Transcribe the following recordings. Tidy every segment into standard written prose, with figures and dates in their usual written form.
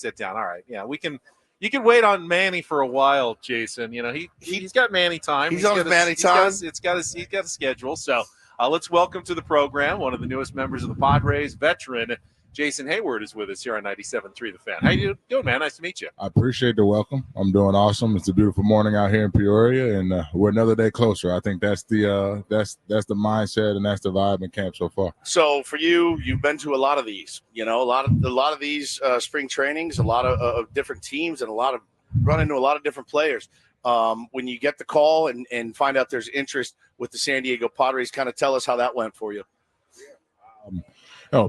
sit down. All right, yeah, we can. You can wait on Manny for a while, Jason. You know he's got Manny time. He's on his Manny time. He's got a schedule. So let's welcome to the program one of the newest members of the Padres, veteran Jason Heyward is with us here on 97.3 The Fan. How you doing, man? Nice to meet you. I appreciate the welcome. I'm doing awesome. It's a beautiful morning out here in Peoria, and we're another day closer. I think that's the mindset and that's the vibe in camp so far. So for you, you've been to a lot of these. You know, a lot of these spring trainings, a lot of different teams, and run into a lot of different players. When you get the call and find out there's interest with the San Diego Padres, kind of tell us how that went for you.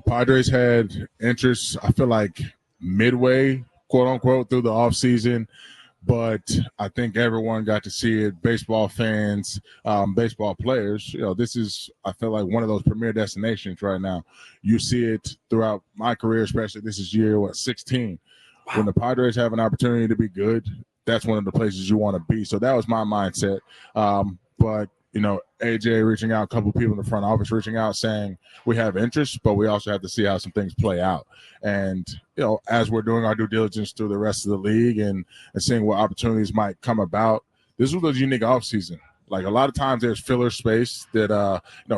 Padres had interest, I feel like, midway, quote unquote, through the offseason. But I think everyone got to see it. Baseball fans, baseball players, this is, I feel like, one of those premier destinations right now. You see it throughout my career, especially this is year 16. Wow. When the Padres have an opportunity to be good, that's one of the places you want to be. So that was my mindset. But AJ reaching out, a couple people in the front office reaching out saying we have interest, but we also have to see how some things play out. And, as we're doing our due diligence through the rest of the league and seeing what opportunities might come about, this was a unique offseason. Like a lot of times there's filler space that,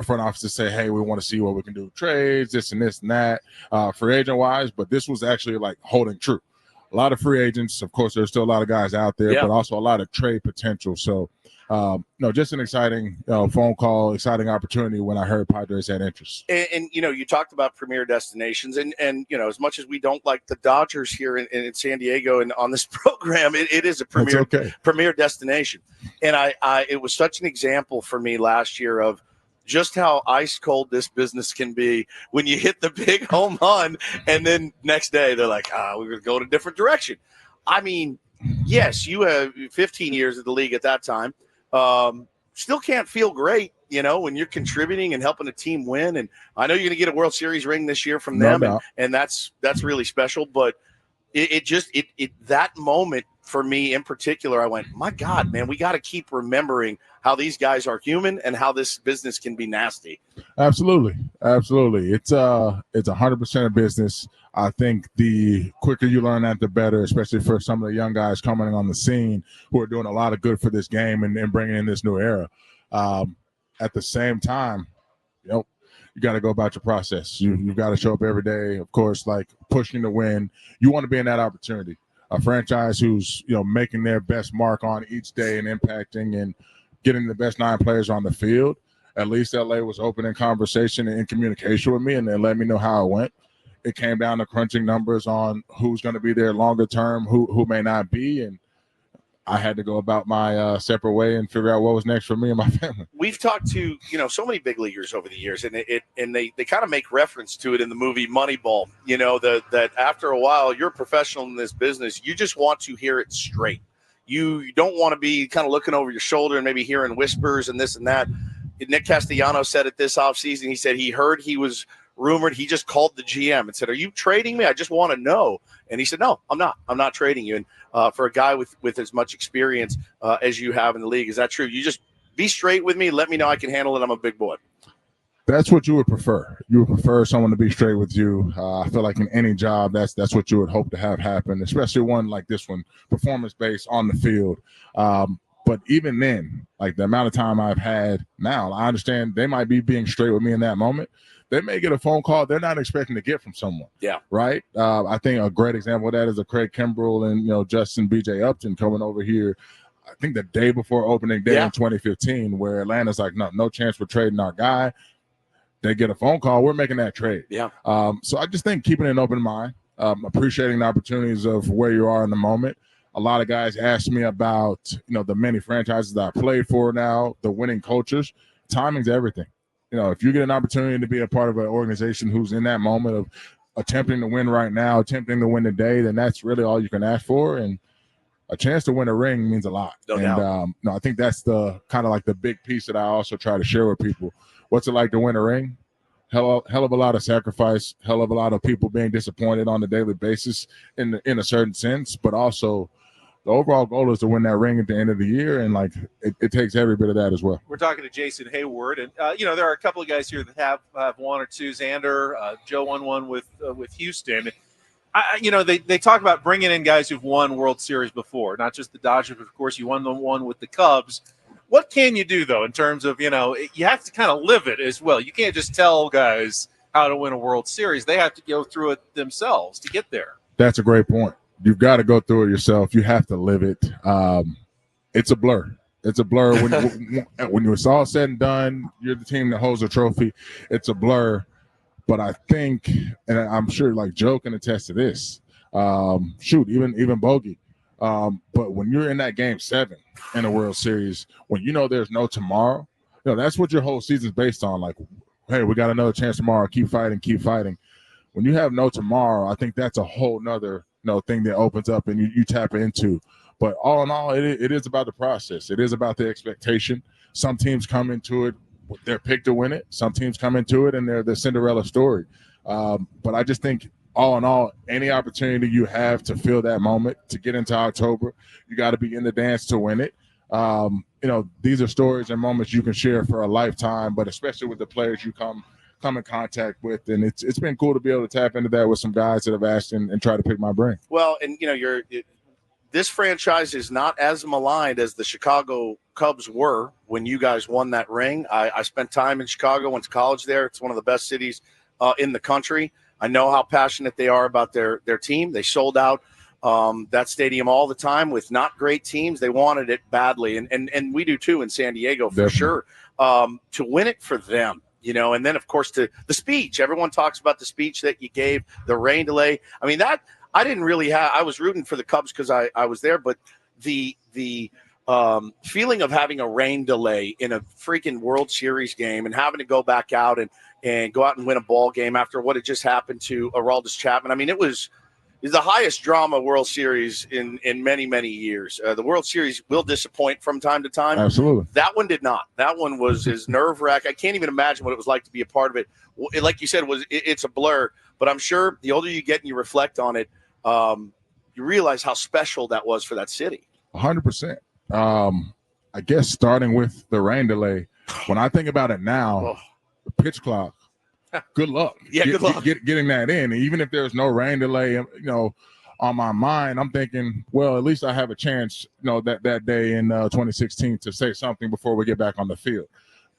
front offices say, hey, we want to see what we can do with trades, this and that, free agent wise. But this was actually like holding true. A lot of free agents, of course, there's still a lot of guys out there, but also a lot of trade potential. So, just an exciting phone call, exciting opportunity when I heard Padres had interest. And you talked about premier destinations, and as much as we don't like the Dodgers here in San Diego and on this program, it is a premier destination. And it was such an example for me last year of just how ice cold this business can be when you hit the big home run and then next day they're like, we're going to go in a different direction. I mean, yes, you have 15 years of the league at that time. Still can't feel great, when you're contributing and helping a team win. And I know you're going to get a World Series ring this year from them, and that's really special. But that moment for me in particular, I went, my God, man, we got to keep remembering how these guys are human and how this business can be nasty. Absolutely. It's 100% a business. I think the quicker you learn that, the better, especially for some of the young guys coming on the scene who are doing a lot of good for this game and bringing in this new era. At the same time, you got to go about your process. You've got to show up every day, of course, like pushing to win. You want to be in that opportunity. A franchise who's, making their best mark on each day and impacting and getting the best 9 players on the field. At least LA was open in conversation and in communication with me, and they let me know how it went. It came down to crunching numbers on who's going to be there longer term, who may not be, and I had to go about my separate way and figure out what was next for me and my family. We've talked to so many big leaguers over the years, and they kind of make reference to it in the movie Moneyball. That after a while, you're a professional in this business. You just want to hear it straight. You don't want to be kind of looking over your shoulder and maybe hearing whispers and this and that. Nick Castellanos said it this offseason. He said he heard he was rumored. He just called the GM and said, "Are you trading me? I just want to know." And he said, "No, I'm not. I'm not trading you." And for a guy with as much experience as you have in the league, is that true? You just be straight with me. Let me know I can handle it. I'm a big boy. That's what you would prefer. You would prefer someone to be straight with you. I feel like in any job, that's what you would hope to have happen, especially one like this one, performance-based on the field. But even then, like the amount of time I've had now, I understand they might be being straight with me in that moment. They may get a phone call they're not expecting to get from someone. Yeah. Right? I think a great example of that is a Craig Kimbrell and, Justin B.J. Upton coming over here, I think the day before opening day in 2015, where Atlanta's like, no chance for trading our guy. They get a phone call, we're making that trade. Yeah. So I just think keeping an open mind, appreciating the opportunities of where you are in the moment. A lot of guys ask me about, the many franchises that I played for now, the winning cultures. Timing's everything. If you get an opportunity to be a part of an organization who's in that moment of attempting to win right now, attempting to win today, then that's really all you can ask for. And a chance to win a ring means a lot. No doubt. I think that's the kind of like the big piece that I also try to share with people. What's it like to win a ring? Hell of a lot of sacrifice, hell of a lot of people being disappointed on a daily basis in a certain sense, but also the overall goal is to win that ring at the end of the year, and it takes every bit of that as well. We're talking to Jason Heyward, and there are a couple of guys here that have one or two. Xander, Joe won one with Houston. They talk about bringing in guys who've won World Series before, not just the Dodgers, but of course you won the one with the Cubs. What can you do, though, in terms of, you have to kind of live it as well. You can't just tell guys how to win a World Series. They have to go through it themselves to get there. That's a great point. You've got to go through it yourself. You have to live it. It's a blur. It's a blur. When it's all said and done, you're the team that holds a trophy. It's a blur. But I think, and I'm sure like Joe can attest to this, even Bogey. But when you're in that game 7 in a World Series, when there's no tomorrow, that's what your whole season's based on. Like, hey, we got another chance tomorrow. Keep fighting, keep fighting. When you have no tomorrow, I think that's a whole nother thing that opens up and you tap into. But all in all, it is about the process. It is about the expectation. Some teams come into it, they're picked to win it. Some teams come into it and they're the Cinderella story. But I just think all in all, any opportunity you have to feel that moment, to get into October, you got to be in the dance to win it. These are stories and moments you can share for a lifetime, but especially with the players you come in contact with. And it's been cool to be able to tap into that with some guys that have asked and try to pick my brain. Well, and this franchise is not as maligned as the Chicago Cubs were when you guys won that ring. I spent time in Chicago, went to college there. It's one of the best cities in the country. I know how passionate they are about their team. They sold out that stadium all the time with not great teams. They wanted it badly, and we do too in San Diego for Definitely. Sure. To win it for them, and then of course the speech. Everyone talks about the speech that you gave, the rain delay. I mean that. I didn't really have – I was rooting for the Cubs because I was there, but the feeling of having a rain delay in a freaking World Series game and having to go back out and go out and win a ball game after what had just happened to Aroldis Chapman. I mean, it was the highest drama World Series in many, many years. The World Series will disappoint from time to time. Absolutely. That one did not. That one was as nerve-wracking. I can't even imagine what it was like to be a part of it. Like you said, it's a blur, but I'm sure the older you get and you reflect on it, you realize how special that was for that city. 100%. I guess starting with the rain delay, when I think about it now, the pitch clock, good luck. Yeah, good luck. Getting that in. And even if there's no rain delay, on my mind, I'm thinking, well, at least I have a chance, that day in 2016 to say something before we get back on the field.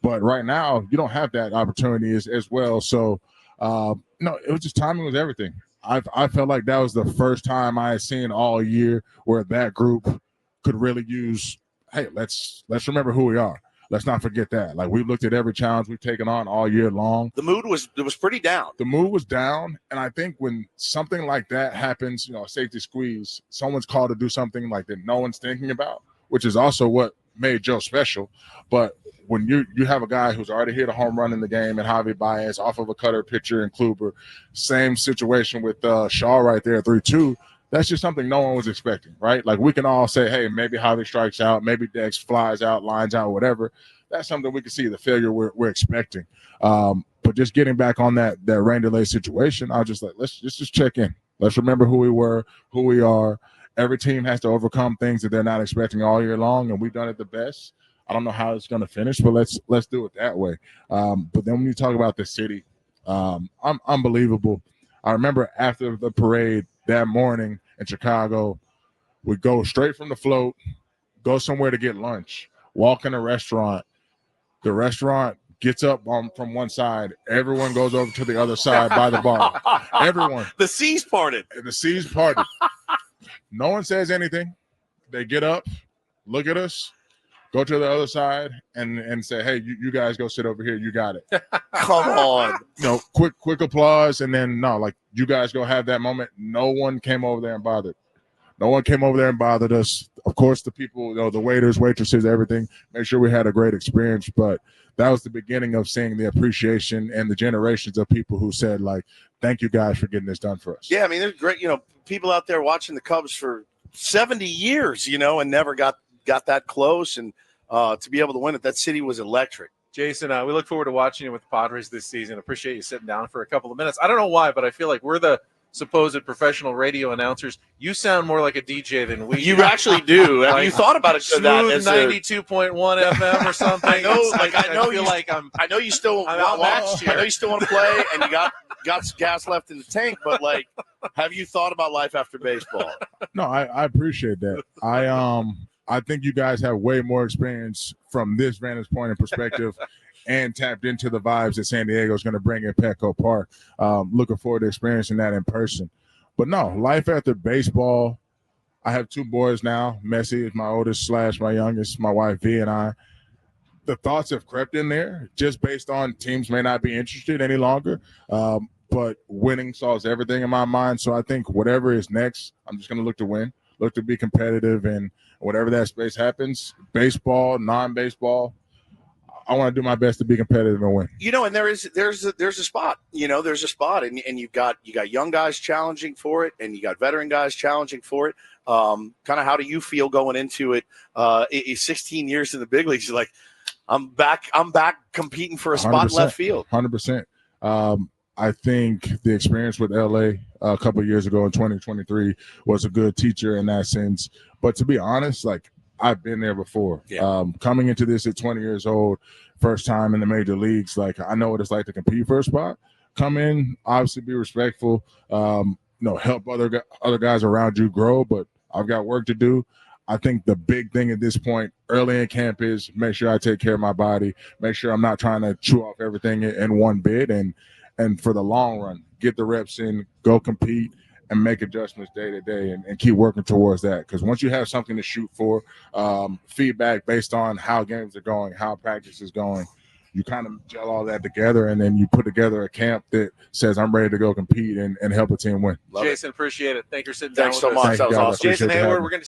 But right now, you don't have that opportunity as well. So, it was just timing was everything. I felt like that was the first time I had seen all year where that group could really use, hey, let's remember who we are. Let's not forget that. Like, we've looked at every challenge we've taken on all year long. The mood was pretty down. The mood was down, and I think when something like that happens, a safety squeeze, someone's called to do something like that no one's thinking about, which is also what made Joe special. But when you have a guy who's already hit a home run in the game and Javi Baez off of a cutter pitcher and Kluber, same situation with Shaw right there, 3-2. That's just something no one was expecting, right? Like, we can all say, hey, maybe Javi strikes out, maybe Dex flies out, lines out, whatever. That's something we can see the failure we're expecting. But just getting back on that rain delay situation, I was just like, let's just check in. Let's remember who we were, who we are. Every team has to overcome things that they're not expecting all year long, and we've done it the best. I don't know how it's going to finish, but let's do it that way. But then when you talk about the city, unbelievable. I remember after the parade that morning in Chicago, we go straight from the float, go somewhere to get lunch, walk in a restaurant. The restaurant gets up from one side. Everyone goes over to the other side by the bar. Everyone. The seas parted. The seas parted. No one says anything. They get up, look at us, go to the other side and say, hey, you guys go sit over here. You got it. Come on. Quick applause. And then, no, like, you guys go have that moment. No one came over there and bothered. No one came over there and bothered us. Of course, the people, the waiters, waitresses, everything, make sure we had a great experience. But that was the beginning of seeing the appreciation and the generations of people who said, like, thank you guys for getting this done for us. Yeah, I mean, there's great, people out there watching the Cubs for 70 years, and never got that close. And to be able to win it, that city was electric. Jason, we look forward to watching you with the Padres this season. Appreciate you sitting down for a couple of minutes. I don't know why, but I feel like we're the supposed professional radio announcers, you sound more like a DJ than we. You do. actually do. Have you thought about it? Smooth that as 92.1 FM or something. I know. I know you still outmatched here. I know you still want to play, and you got some gas left in the tank. But like, have you thought about life after baseball? No, I appreciate that. I think you guys have way more experience from this vantage point and perspective and tapped into the vibes that San Diego is going to bring at Petco Park. Looking forward to experiencing that in person. But no, life after baseball, I have 2 boys now. Messi is my oldest / my youngest, my wife V and I. The thoughts have crept in there just based on teams may not be interested any longer. But winning solves everything in my mind. So I think whatever is next, I'm just going to look to win, look to be competitive, and whatever that space happens, baseball, non-baseball, I want to do my best to be competitive and win. And there's a spot. There's a spot, and you've got young guys challenging for it, and you got veteran guys challenging for it. Kind of how do you feel going into it? 16 years in the big leagues, you're like, I'm back competing for a spot in left field. 100%. I think the experience with LA a couple of years ago in 2023 was a good teacher in that sense. But to be honest, like, I've been there before. Yeah. Coming into this at 20 years old, first time in the major leagues, like, I know what it's like to compete for a spot. Come in, obviously be respectful, help other guys around you grow, but I've got work to do. I think the big thing at this point early in camp is make sure I take care of my body, make sure I'm not trying to chew off everything in one bit, and for the long run, get the reps in, go compete, and make adjustments day to day and keep working towards that. Because once you have something to shoot for, feedback based on how games are going, how practice is going, you kind of gel all that together, and then you put together a camp that says I'm ready to go compete and help a team win. Jason, appreciate it. Thank you for sitting down with us. Thanks so much. That was awesome. Jason Heyward, we're going to